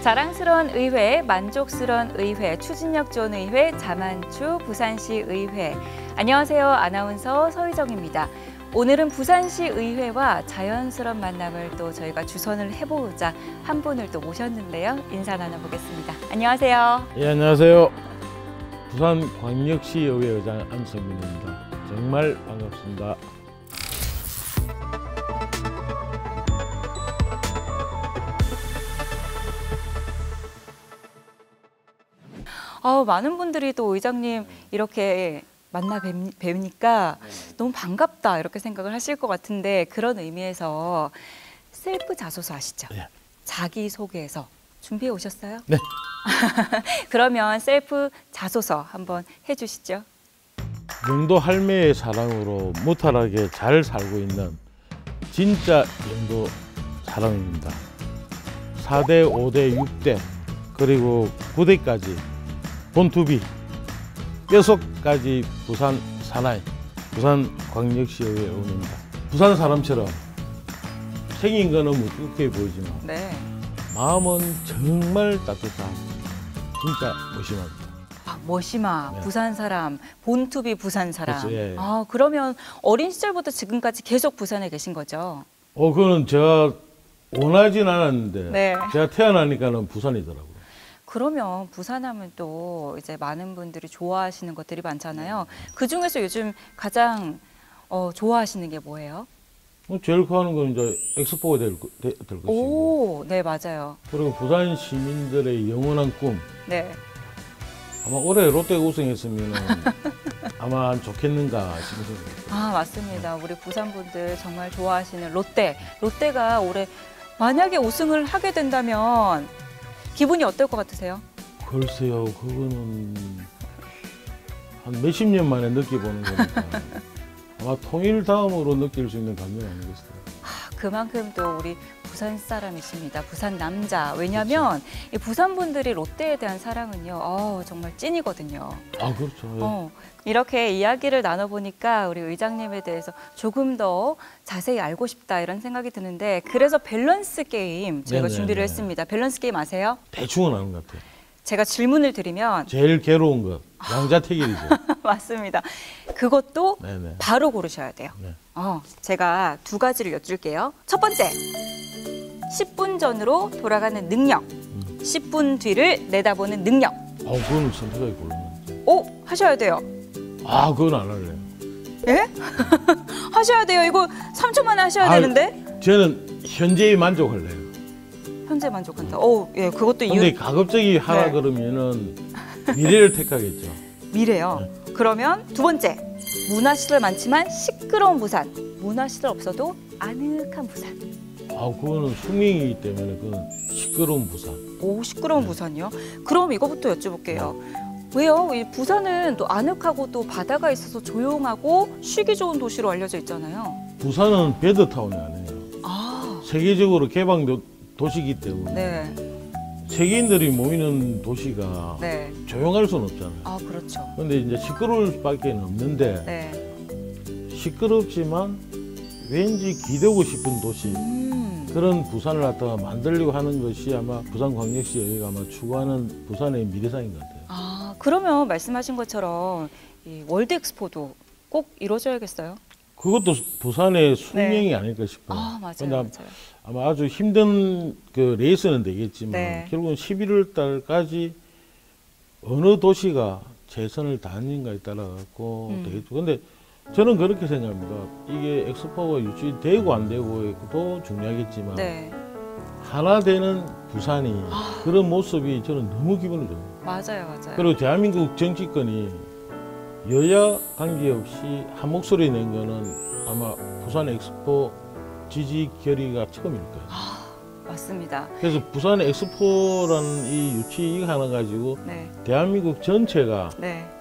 자랑스러운 의회, 만족스러운 의회, 추진력 좋은 의회, 자만추 부산시 의회. 안녕하세요. 아나운서 서희정입니다. 오늘은 부산시 의회와 자연스러운 만남을 또 저희가 주선을 해보자 한 분을 또 모셨는데요. 인사 나눠보겠습니다. 안녕하세요. 예, 안녕하세요. 부산광역시 의회의장 안성민입니다. 정말 반갑습니다. 많은 분들이 또 의장님 이렇게 만나 뵈니까 너무 반갑다 이렇게 생각을 하실 것 같은데, 그런 의미에서 셀프 자소서 아시죠? 네. 자기소개서 준비해 오셨어요? 네. 그러면 셀프 자소서 한번 해주시죠. 영도 할매의 사랑으로 무탈하게 잘 살고 있는 진짜 영도 사람입니다. 4대, 5대, 6대 그리고 9대까지 본투비, 뼛속까지 부산 사나이, 부산광역시의회 의원입니다. 부산 사람처럼 생긴 거는 무뚝뚝해 보이지만 네. 마음은 정말 따뜻한 진짜 무심합니다. 머시마, 네. 부산 사람, 본투비 부산 사람. 그렇죠, 예. 그러면 어린 시절부터 지금까지 계속 부산에 계신 거죠? 그거는 제가 원하진 않았는데 네. 제가 태어나니까는 부산이더라고요. 그러면 부산하면 또 이제 많은 분들이 좋아하시는 것들이 많잖아요. 그 중에서 요즘 가장 좋아하시는 게 뭐예요? 제일 좋아하는 건 이제 엑스포가 될 것이고. 오, 네, 맞아요. 그리고 부산 시민들의 영원한 꿈. 네. 아마 올해 롯데가 우승했으면 아마 좋겠는가 싶은 생각이 맞습니다. 우리 부산 분들 정말 좋아하시는 롯데. 롯데가 올해 만약에 우승을 하게 된다면 기분이 어떨 것 같으세요? 글쎄요, 그거는 한 몇십 년 만에 느껴보는 거니까 아마 통일 다음으로 느낄 수 있는 감정 아니겠어요? 그만큼 또 우리 부산 사람이십니다. 부산 남자. 왜냐하면 이 부산 분들이 롯데에 대한 사랑은요, 정말 찐이거든요. 그렇죠. 예. 이렇게 이야기를 나눠보니까 우리 의장님에 대해서 조금 더 자세히 알고 싶다 이런 생각이 드는데, 그래서 밸런스 게임 저희가 준비를 했습니다. 밸런스 게임 아세요? 대충은 아는 것 같아요. 제가 질문을 드리면 제일 괴로운 것, 양자택일이죠. 맞습니다. 그것도 네네. 바로 고르셔야 돼요. 네. 제가 두 가지를 여쭐게요. 첫 번째, 10분 전으로 돌아가는 능력, 10분 뒤를 내다보는 능력. 그거는 선택하기 곤란하죠. 하셔야 돼요. 그건 안 할래요. 예? 하셔야 돼요. 이거 3초 만에 하셔야 되는데. 저는 현재에 만족할래요. 현재 만족한다. 예, 그것도 근데 가급적이 하라 네. 그러면은 미래를 택하겠죠. 미래요. 네. 그러면 두 번째, 문화시설 많지만 시끄러운 부산. 문화시설 없어도 아늑한 부산. 그거는 숙명이기 때문에 그건 시끄러운 부산. 시끄러운 부산이요? 그럼 이거부터 여쭤볼게요. 왜요? 이 부산은 또 아늑하고 또 바다가 있어서 조용하고 쉬기 좋은 도시로 알려져 있잖아요. 부산은 배드타운이 아니에요. 세계적으로 개방 도시이기 때문에 네. 세계인들이 모이는 도시가 네. 조용할 수는 없잖아요. 그렇죠. 근데 이제 시끄러울 수밖에 없는데 네. 시끄럽지만 왠지 기대고 싶은 도시, 그런 부산을 갖다가 만들려고 하는 것이 아마 부산광역시의회가 아마 추구하는 부산의 미래상인 것 같아요. 그러면 말씀하신 것처럼 이 월드 엑스포도 꼭 이루어져야겠어요? 그것도 부산의 숙명이 아닐까 싶어요. 맞아요. 아마 아주 힘든 그 레이스는 되겠지만 네. 결국은 11월 달까지 어느 도시가 최선을 다하는가에 따라 갖고 되겠죠. 그런데 저는 그렇게 생각합니다. 이게 엑스포가 유치되고 안 되고도 중요하겠지만 네. 하나 되는 부산이 그런 모습이 저는 너무 기분이 좋아요. 맞아요. 그리고 대한민국 정치권이 여야 관계없이 한 목소리 낸 거는 아마 부산 엑스포 지지 결의가 처음일 거예요. 맞습니다. 그래서 부산 엑스포라는 이 유치 이거 하나 가지고 대한민국 전체가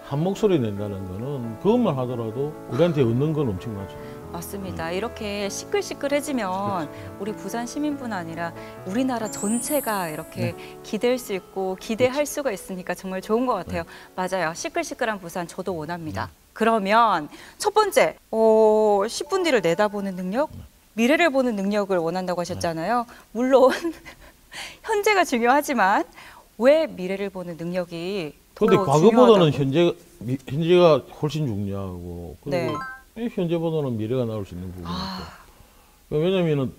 한 목소리 낸다는 거는 그것만 하더라도 우리한테 얻는 건 엄청나죠. 맞습니다. 이렇게 시끌시끌해지면 우리 부산 시민뿐 아니라 우리나라 전체가 이렇게 기댈 수 있고 기대할 수가 있으니까 정말 좋은 것 같아요. 맞아요. 시끌시끌한 부산 저도 원합니다. 그러면 첫 번째, 10분 뒤를 내다보는 능력? 미래를 보는 능력을 원한다고 하셨잖아요. 물론 현재가 중요하지만 왜 미래를 보는 능력이 더 근데 과거보다는 중요하다고? 현재가 훨씬 중요하고 네. 그리고 현재보다는 미래가 나올 수 있는 부분이 있죠. 아, 왜냐면은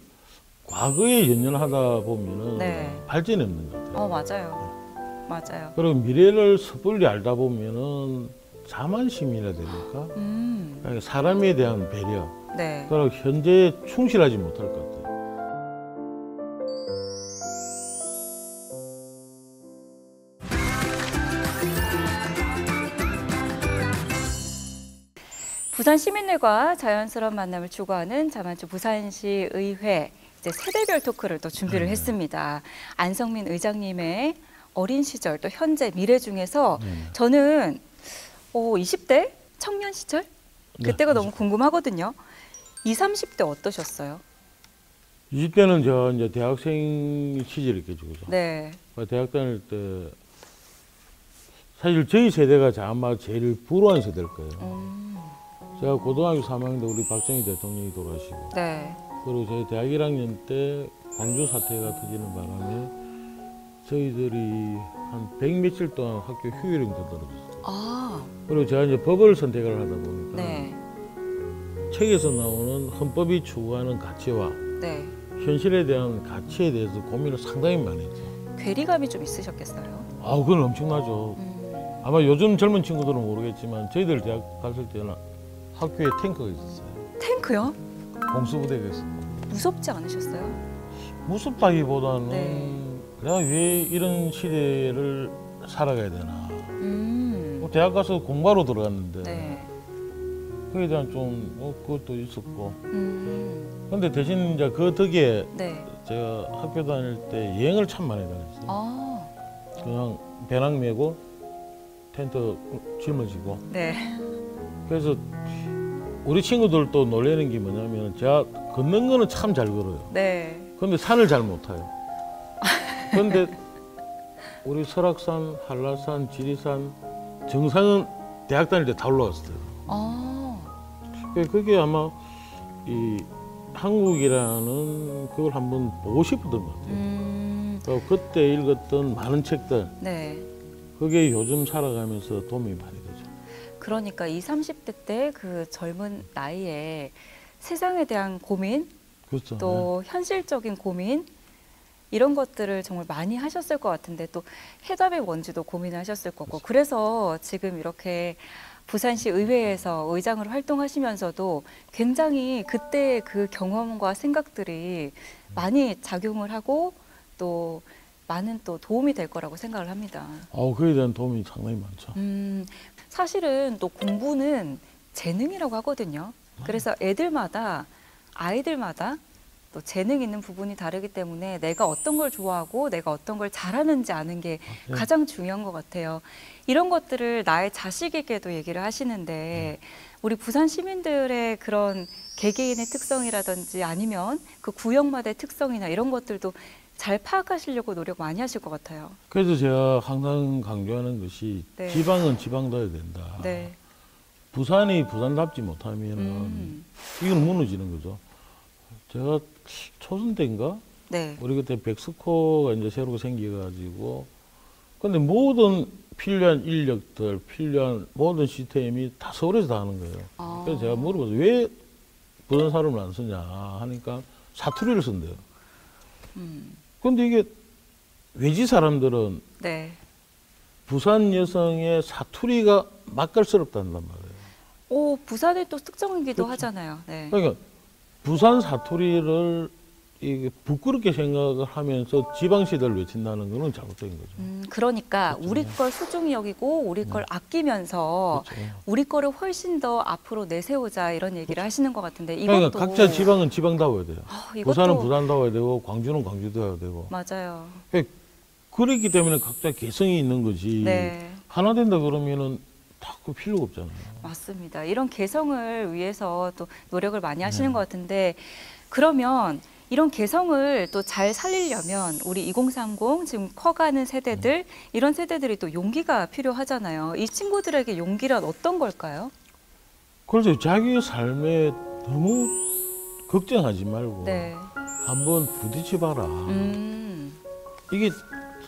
과거에 연연하다 보면은 네. 발전이 없는 것 같아요. 맞아요. 맞아요. 그리고 미래를 섣불리 알다 보면은 자만심이라 되니까 그러니까 사람에 대한 배려, 네. 그리고 현재에 충실하지 못할 것 같아요. 부산 시민들과 자연스러운 만남을 추구하는 자만추 부산시 의회 이제 세대별 토크를 또 준비를 했습니다. 안성민 의장님의 어린 시절 또 현재 미래 중에서 저는 20대 청년 시절 그때가 너무 궁금하거든요. 20, 30대 어떠셨어요? 20대는 저 이제 대학생 시절이겠죠, 그죠? 네. 대학 다닐 때 사실 저희 세대가 아마 제일 불우한 세대일 거예요. 제가 고등학교 3학년 때 우리 박정희 대통령이 돌아가시고, 네. 그리고 저희 대학 1학년 때 광주 사태가 터지는 바람에 저희들이 한 100 며칠 동안 학교 휴일이 더 떨어졌어요. 아, 그리고 제가 이제 법을 선택을 하다 보니까 네. 책에서 나오는 헌법이 추구하는 가치와 네. 현실에 대한 가치에 대해서 고민을 상당히 많이 했죠. 괴리감이 좀 있으셨겠어요? 아, 그건 엄청나죠. 아마 요즘 젊은 친구들은 모르겠지만 저희들 대학 갔을 때는 학교에 탱크가 있었어요. 탱크요? 공수부대가 있었고. 무섭지 않으셨어요? 무섭다기보다는 네. 내가 왜 이런 시대를 살아가야 되나. 대학 가서 공부하러 들어갔는데 네. 그에 대한 좀 그것도 있었고. 근데 대신 이제 그 덕에 네. 제가 학교 다닐 때 여행을 참 많이 다녔어요. 아, 그냥 배낭 메고 텐트 짊어지고. 네. 그래서 우리 친구들도 놀라는 게 뭐냐면 제가 걷는 거는 참 잘 걸어요. 네. 근데 산을 잘 못 타요. 근데 우리 설악산, 한라산, 지리산, 정상은 대학 다닐 때 다 올라갔어요. 아, 그게 아마 이 한국이라는 그걸 한번 보고 싶었던 것 같아요. 그리고 그때 읽었던 많은 책들, 네. 그게 요즘 살아가면서 도움이 많이 되죠. 그러니까 20, 30대 때 그 젊은 나이에 세상에 대한 고민, 그렇죠. 또 현실적인 고민 이런 것들을 정말 많이 하셨을 것 같은데 또 해답이 뭔지도 고민을 하셨을 거고 그래서 지금 이렇게 부산시 의회에서 의장으로 활동하시면서도 굉장히 그때 그 경험과 생각들이 많이 작용을 하고 또 많은 또 도움이 될 거라고 생각을 합니다. 그에 대한 도움이 상당히 많죠. 사실은 또 공부는 재능이라고 하거든요. 그래서 아이들마다 또 재능 있는 부분이 다르기 때문에 내가 어떤 걸 좋아하고 내가 어떤 걸 잘하는지 아는 게 가장 중요한 것 같아요. 이런 것들을 나의 자식에게도 얘기를 하시는데 우리 부산 시민들의 그런 개개인의 특성이라든지 아니면 그 구역마다의 특성이나 이런 것들도 잘 파악하시려고 노력 많이 하실 것 같아요. 그래서 제가 항상 강조하는 것이 네. 지방은 지방다워야 된다. 네. 부산이 부산답지 못하면은 이건 무너지는 거죠. 제가 초선 때인가? 네. 우리 그때 백스코가 이제 새로 생겨가지고 근데 모든 필요한 인력들, 필요한 모든 시스템이 다 서울에서 다 하는 거예요. 그래서 제가 물어봤어요. 왜 부산 사람을 안 쓰냐 하니까 사투리를 쓴대요. 근데 이게 외지 사람들은 네. 부산 여성의 사투리가 맛깔스럽다는 말이에요. 오, 부산의 또 특성이기도 그렇죠. 하잖아요. 네. 그러니까 부산 사투리를 이게 부끄럽게 생각을 하면서 지방시대를 외친다는 거는 잘못된 거죠. 그러니까 그렇죠. 우리 걸 소중히 여기고 우리 걸 아끼면서 그렇죠. 우리 거를 훨씬 더 앞으로 내세우자 이런 얘기를 하시는 것 같은데 그러니까 이것도 각자 지방은 지방다워야 돼요. 이것도 부산은 부산다워야 되고 광주는 광주다워야 되고. 맞아요. 그렇기 때문에 각자 개성이 있는 거지. 네. 하나 된다 그러면은 다 그 필요가 없잖아요. 맞습니다. 이런 개성을 위해서 또 노력을 많이 하시는 것 같은데 그러면 이런 개성을 또 잘 살리려면 우리 2030 지금 커가는 세대들 이런 세대들이 또 용기가 필요하잖아요. 이 친구들에게 용기란 어떤 걸까요? 그래서 자기 삶에 너무 걱정하지 말고 네. 한번 부딪혀봐라. 음. 이게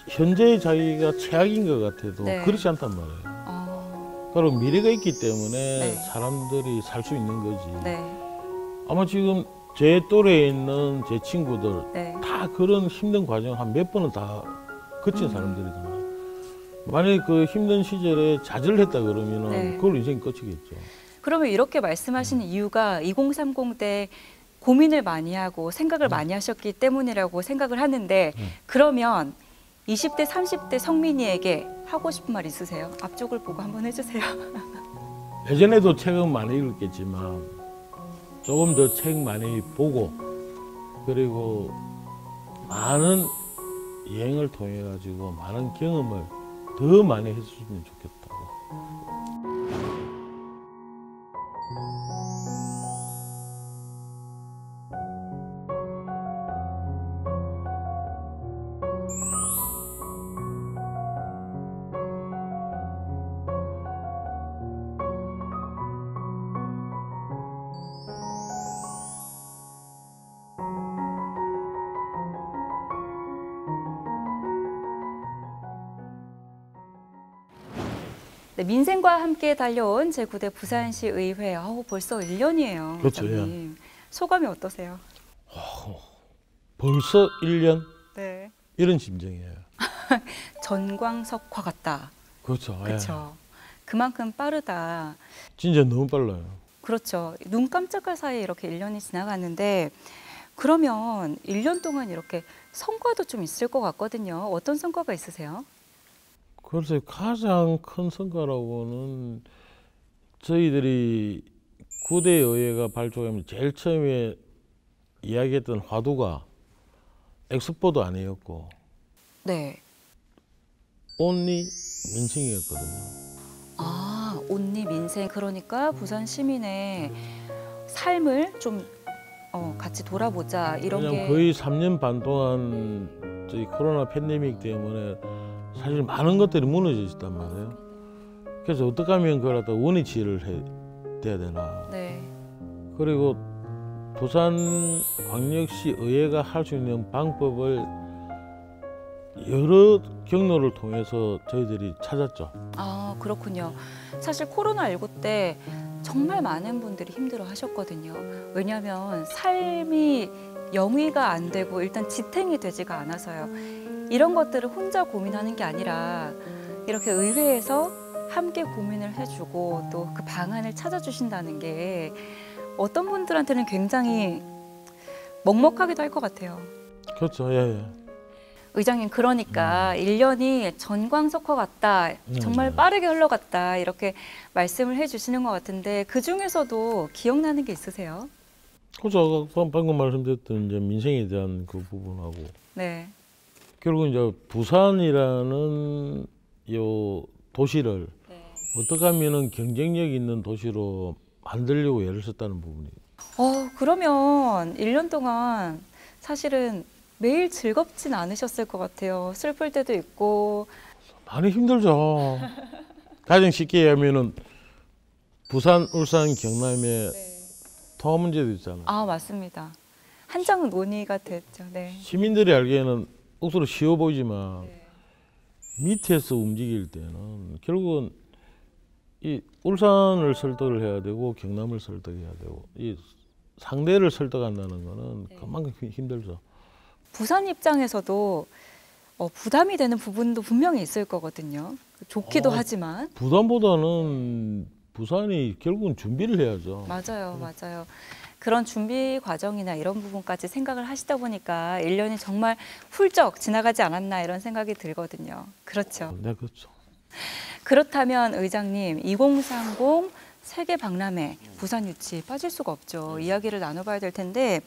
현재 자기가 최악인 것 같아도 네. 그렇지 않단 말이에요. 그리고 미래가 있기 때문에 네. 사람들이 살 수 있는 거지. 네. 아마 지금 제 또래에 있는 제 친구들 네. 다 그런 힘든 과정 한 몇 번은 다 거친 사람들이잖아요. 만약에 그 힘든 시절에 좌절했다 그러면은 네. 그걸 인생이 끝이겠죠. 그러면 이렇게 말씀하시는 이유가 2030 때 고민을 많이 하고 생각을 많이 하셨기 때문이라고 생각을 하는데 그러면 20대, 30대 성민이에게 하고 싶은 말 있으세요? 앞쪽을 보고 한번 해주세요. 예전에도 책은 많이 읽었겠지만 조금 더 책 많이 보고 그리고 많은 여행을 통해 가지고 많은 경험을 더 많이 했으면 좋겠다고. 네, 민생과 함께 달려온 제9대 부산시 의회. 벌써 1년이에요. 그렇죠, 소감이 어떠세요? 벌써 1년? 네. 이런 심정이에요. 전광석화 같다. 그렇죠. 예. 그렇죠. 그만큼 빠르다. 진짜 너무 빨라요. 그렇죠. 눈 깜짝할 사이에 이렇게 1년이 지나갔는데 그러면 1년 동안 이렇게 성과도 좀 있을 것 같거든요. 어떤 성과가 있으세요? 글쎄 가장 큰 성과라고는 저희들이 9대 의회가 발족하면 제일 처음에 이야기했던 화두가 엑스포도 아니었고 네. 온리 민생이었거든요. 아, 온리 민생. 그러니까 부산 시민의 삶을 좀 같이 돌아보자 이런 왜냐면 게. 거의 3년 반 동안 저희 코로나 팬데믹 때문에 사실 많은 것들이 무너져 있단 말이에요. 그래서 어떻게 하면 그걸 갖다 원위치를 돼야 되나. 네. 그리고 부산광역시 의회가 할 수 있는 방법을 여러 경로를 통해서 저희들이 찾았죠. 아, 그렇군요. 사실 코로나19 때 정말 많은 분들이 힘들어 하셨거든요. 왜냐하면 삶이 영위가 안 되고 일단 지탱이 되지가 않아서요. 이런 것들을 혼자 고민하는 게 아니라 이렇게 의회에서 함께 고민을 해주고 또 그 방안을 찾아주신다는 게 어떤 분들한테는 굉장히 먹먹하기도 할 것 같아요. 그렇죠. 예. 의장님, 그러니까 1년이 전광석화 같다, 정말 빠르게 흘러갔다 이렇게 말씀을 해주시는 것 같은데 그중에서도 기억나는 게 있으세요? 그렇죠. 방금 말씀드렸던 이제 민생에 대한 그 부분하고 네. 결국 이제 부산이라는 요 도시를 어떻게 하면은 경쟁력 있는 도시로 만들려고 애를 썼다는 부분이. 그러면 1년 동안 사실은 매일 즐겁진 않으셨을 것 같아요. 슬플 때도 있고. 많이 힘들죠. 가장 쉽게 얘기하면은 부산, 울산, 경남에 통화 문제도 있잖아요. 아, 맞습니다. 한창 논의가 됐죠. 네. 시민들이 알기에는 억수로 쉬워 보이지만 밑에서 움직일 때는 결국은 이 울산을 설득을 해야 되고 경남을 설득해야 되고 이 상대를 설득한다는 거는 그만큼 힘들죠. 부산 입장에서도 부담이 되는 부분도 분명히 있을 거거든요. 좋기도 하지만. 부담보다는 부산이 결국은 준비를 해야죠. 맞아요, 맞아요. 그런 준비 과정이나 이런 부분까지 생각을 하시다 보니까 1년이 정말 훌쩍 지나가지 않았나 이런 생각이 들거든요. 그렇죠. 네, 그렇죠. 그렇다면 의장님, 2030 세계 박람회 부산 유치 빠질 수가 없죠. 이야기를 나눠봐야 될 텐데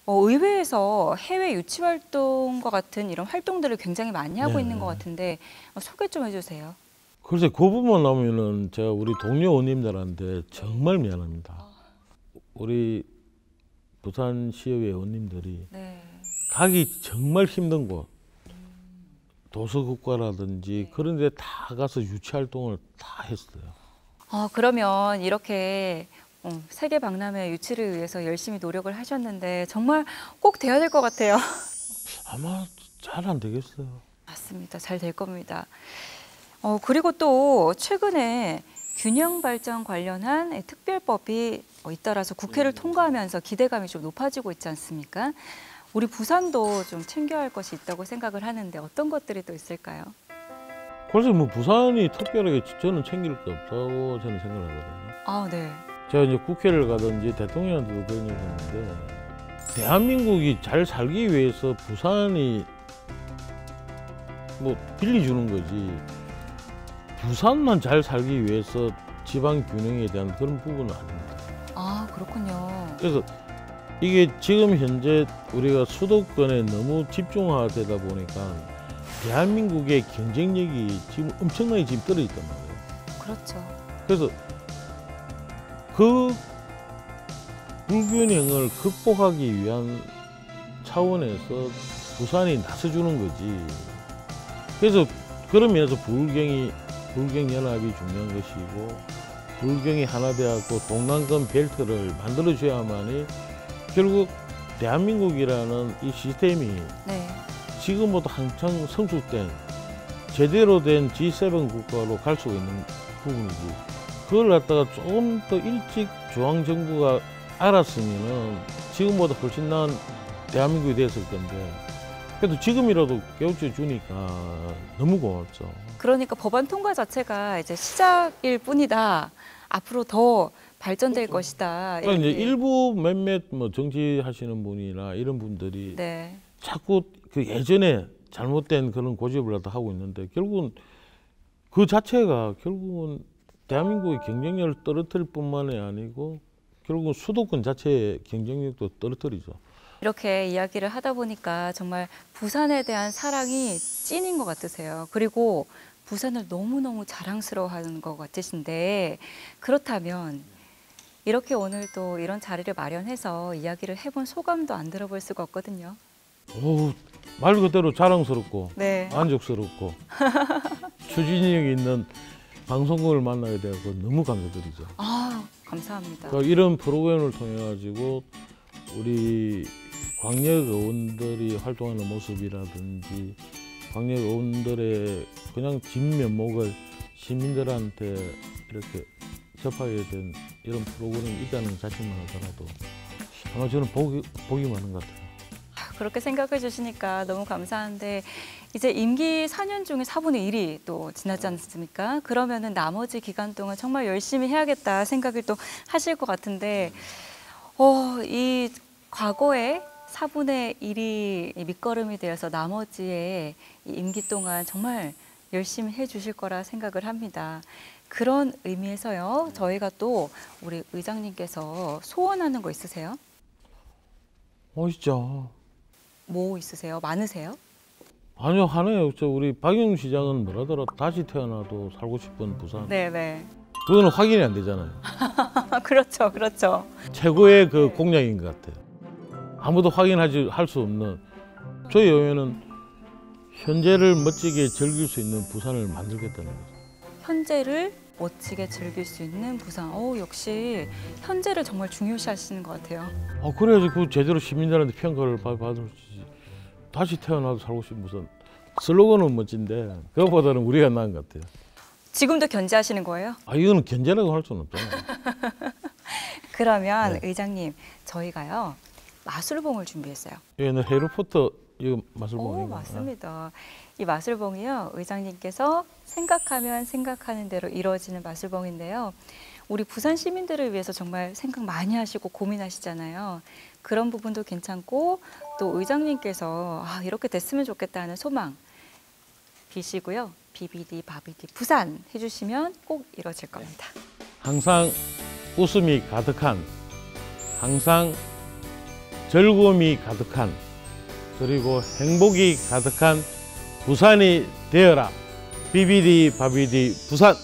의회에서 해외 유치 활동과 같은 이런 활동들을 굉장히 많이 하고 있는 것 같은데 소개 좀 해주세요. 글쎄 그 부분만 나오면은 제가 우리 동료 의원님들한테 정말 미안합니다. 우리 부산시의회 의원님들이 가기 정말 힘든 곳 도서국가라든지 그런 데 다 가서 유치 활동을 다 했어요. 그러면 이렇게 세계 박람회 유치를 위해서 열심히 노력을 하셨는데 정말 꼭 돼야 될 것 같아요. 아마 잘 안 되겠어요. 맞습니다. 잘 될 겁니다. 그리고 또 최근에 균형 발전 관련한 특별법이 잇따라서 국회를 통과하면서 기대감이 좀 높아지고 있지 않습니까? 우리 부산도 좀 챙겨야 할 것이 있다고 생각을 하는데 어떤 것들이 또 있을까요? 그래서 뭐 부산이 특별하게 저는 챙길 게 없다고 저는 생각을 하거든요. 아, 네. 제가 이제 국회를 가든지 대통령한테도 그런 얘기 했는데 대한민국이 잘 살기 위해서 부산이 뭐 빌려주는 거지 부산만 잘 살기 위해서 지방 균형에 대한 그런 부분은 아닙니다. 아, 그렇군요. 그래서 이게 지금 현재 우리가 수도권에 너무 집중화되다 보니까 대한민국의 경쟁력이 지금 엄청나게 지금 떨어졌단 말이에요. 그렇죠. 그래서 그 불균형을 극복하기 위한 차원에서 부산이 나서주는 거지. 그래서 그런 면에서 불경연합이 중요한 것이고 불경이 하나 되었고 동남권 벨트를 만들어줘야만이 결국 대한민국이라는 이 시스템이 네. 지금보다 한창 성숙된 제대로 된 G7 국가로 갈 수가 있는 부분이지. 그걸 갖다가 조금 더 일찍 중앙정부가 알았으면은 지금보다 훨씬 나은 대한민국이 됐을 건데 그래도 지금이라도 깨우쳐 주니까 너무 고맙죠. 그러니까 법안 통과 자체가 이제 시작일 뿐이다. 앞으로 더 발전될 그렇죠. 것이다. 그러니까 이제 이렇게. 일부 몇몇 뭐 정치하시는 분이나 이런 분들이 네. 자꾸 그 예전에 잘못된 그런 고집을 갖다 하고 있는데 결국은 그 자체가 결국은 대한민국의 경쟁력을 떨어뜨릴 뿐만이 아니고 결국은 수도권 자체의 경쟁력도 떨어뜨리죠. 이렇게 이야기를 하다 보니까 정말 부산에 대한 사랑이 찐인 것 같으세요. 그리고 부산을 너무너무 자랑스러워하는 것 같으신데 그렇다면 이렇게 오늘 또 이런 자리를 마련해서 이야기를 해본 소감도 안 들어볼 수가 없거든요. 오, 말 그대로 자랑스럽고 네. 만족스럽고 추진력 있는 방송국을 만나게 되어서 너무 감사드리죠. 아, 감사합니다. 그러니까 이런 프로그램을 통해 가지고 우리 광역 의원들이 활동하는 모습이라든지 광역 의원들의 그냥 진면목을 시민들한테 이렇게 접하게 된 이런 프로그램이 있다는 자신만 하더라도 아마 저는 복이 많은 것 같아요. 그렇게 생각해 주시니까 너무 감사한데 이제 임기 4년 중에 4분의 1이 또 지났지 않습니까? 그러면은 나머지 기간 동안 정말 열심히 해야겠다 생각을 또 하실 것 같은데 이 과거에 4분의 1이 밑거름이 되어서 나머지의 이 임기 동안 정말 열심히 해 주실 거라 생각을 합니다. 그런 의미에서요. 저희가 또 우리 의장님께서 소원하는 거 있으세요? 진짜. 뭐 있으세요? 많으세요? 아니요, 하나요. 우리 박영수 시장은 뭐라더라 다시 태어나도 살고 싶은 부산. 네네. 그거는 확인이 안 되잖아요. 그렇죠, 그렇죠. 최고의 그 공약인 것 같아요. 아무도 할 수 없는 저희 의회는 현재를 멋지게 즐길 수 있는 부산을 만들겠다는 거죠. 현재를 멋지게 즐길 수 있는 부산. 역시 현재를 정말 중요시하시는 것 같아요. 그래야지 그 제대로 시민들한테 평가를 받을 수 있지. 다시 태어나도 살고 싶은 부산. 슬로건은 멋진데 그것보다는 우리가 나은 것 같아요. 지금도 견제하시는 거예요? 이거는 견제라고 할 수는 없잖아요. 그러면 네. 의장님, 저희가요 마술봉을 준비했어요. 얘는 해리포터 이거 마술봉인가? 맞습니다. 이 마술봉이요, 의장님께서 생각하면 생각하는 대로 이루어지는 마술봉인데요. 우리 부산 시민들을 위해서 정말 생각 많이 하시고 고민하시잖아요. 그런 부분도 괜찮고 또 의장님께서 이렇게 됐으면 좋겠다 하는 소망 비시고요. BBD 바비디 부산 해주시면 꼭 이루어질 겁니다. 항상 웃음이 가득한, 항상 즐거움이 가득한, 그리고 행복이 가득한 부산이 되어라. BBD 바비디 부산.